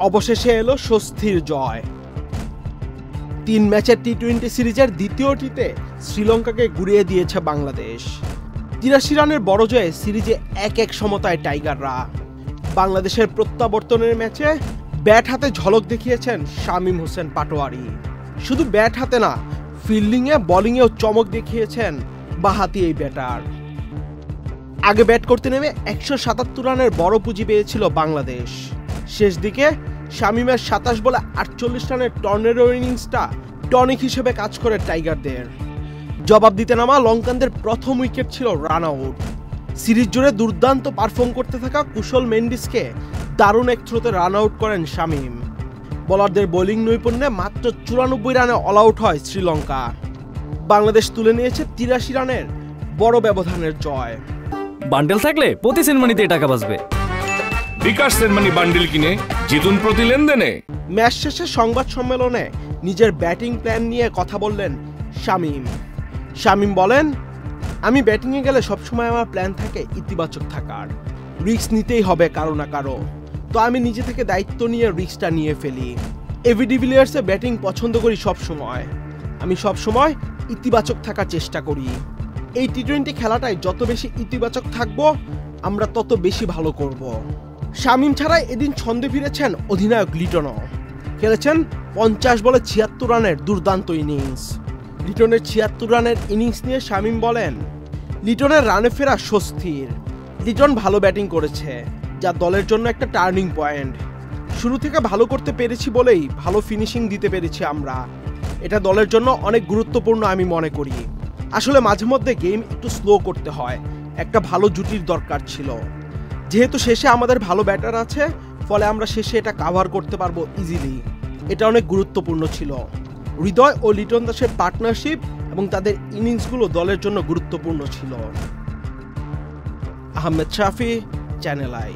অবশেষে এলো স্বস্তির জয়। 3 ম্যাচের টি-20 সিরিজের দ্বিতীয়টিতে শ্রীলঙ্কাকে গুড়িয়ে দিয়েছে বাংলাদেশ। 83 রানের বড় জয়ে সিরিজে 1-1 সমতায় টাইগাররা। বাংলাদেশের প্রত্যাবর্তনের ম্যাচে ব্যাট হাতে ঝলক দেখিয়েছেন শামীম হোসেন পাটোয়ারি। শুধু ব্যাট হাতে না, ফিল্ডিংয়ে বোলিংয়েও চমক দেখিয়েছেন বাঁহাতি এই ব্যাটার। আগে ব্যাট করতে নেমে 177 রানের বড় পুঁজি পেয়েছিল বাংলাদেশ। শেষ দিকে শামীমের 27 বলে 48 রানের টর্নেডো ইনিংসটা টনিক হিসেবে কাজ করে টাইগারদের। জবাব দিতে নামা লঙ্কানদের প্রথম উইকেট ছিল রান আউট। সিরিজ জুড়ে দুর্দান্ত পারফর্ম করতে থাকা কুশল মেন্ডিসকে দারুণ এক থ্রোতে রান আউট করেন শামীম। বোলারদের বোলিং নৈপুণ্যে মাত্র 94 রানে অল আউট হয় শ্রীলঙ্কা। বাংলাদেশ তুলে নিয়েছে 83 রানের বড় ব্যবধানের জয়। বান্ডেল থাকলে প্রতি সেনমানিতে টাকা বাঁচবে। বিকাশ সেনমানি বান্ডেল কিনে জিতুন প্রতি লেনদেনে। ম্যাচ শেষে সংবাদ সম্মেলনে নিজের ব্যাটিং প্ল্যান নিয়ে কথা বললেন শামীম। শামীম বলেন, আমি ব্যাটিংয়ে গেলে সবসময় আমার প্ল্যান থাকে ইতিবাচক থাকার। রিস্ক নিতেই হবে কারো না কারো, তো আমি নিজে থেকে দায়িত্ব নিয়ে রিস্কটা নিয়ে ফেলি। এবি ডিভিলিয়ার্সে ব্যাটিং পছন্দ করি সবসময়। আমি সবসময় ইতিবাচক থাকার চেষ্টা করি। এই টি-20 খেলাটায় যত বেশি ইতিবাচক থাকবো আমরা তত বেশি ভালো করব। শামীম ছাড়াই এদিন ছন্দে ফিরেছেন অধিনায়ক লিটনও। খেলেছেন 50 বলে 76 রানের দুর্দান্ত ইনিংস। লিটনের 76 রানের ইনিংস নিয়ে শামীম বলেন, লিটনের রানে ফেরা স্বস্তির। লিটন ভালো ব্যাটিং করেছে, যা দলের জন্য একটা টার্নিং পয়েন্ট। শুরু থেকে ভালো করতে পেরেছি বলেই ভালো ফিনিশিং দিতে পেরেছি আমরা। এটা দলের জন্য অনেক গুরুত্বপূর্ণ আমি মনে করি। আসলে মাঝে মধ্যে গেম একটু স্লো করতে হয়, একটা ভালো জুটির দরকার ছিল। যেহেতু শেষে আমাদের ভালো ব্যাটার আছে, ফলে আমরা শেষে এটা কাভার করতে পারবো ইজিলি। এটা অনেক গুরুত্বপূর্ণ ছিল। হৃদয় ও লিটন দাসের পার্টনারশিপ এবং তাদের ইনিংসগুলো দলের জন্য গুরুত্বপূর্ণ ছিল। আহমেদ শাফি, চ্যানেল আই।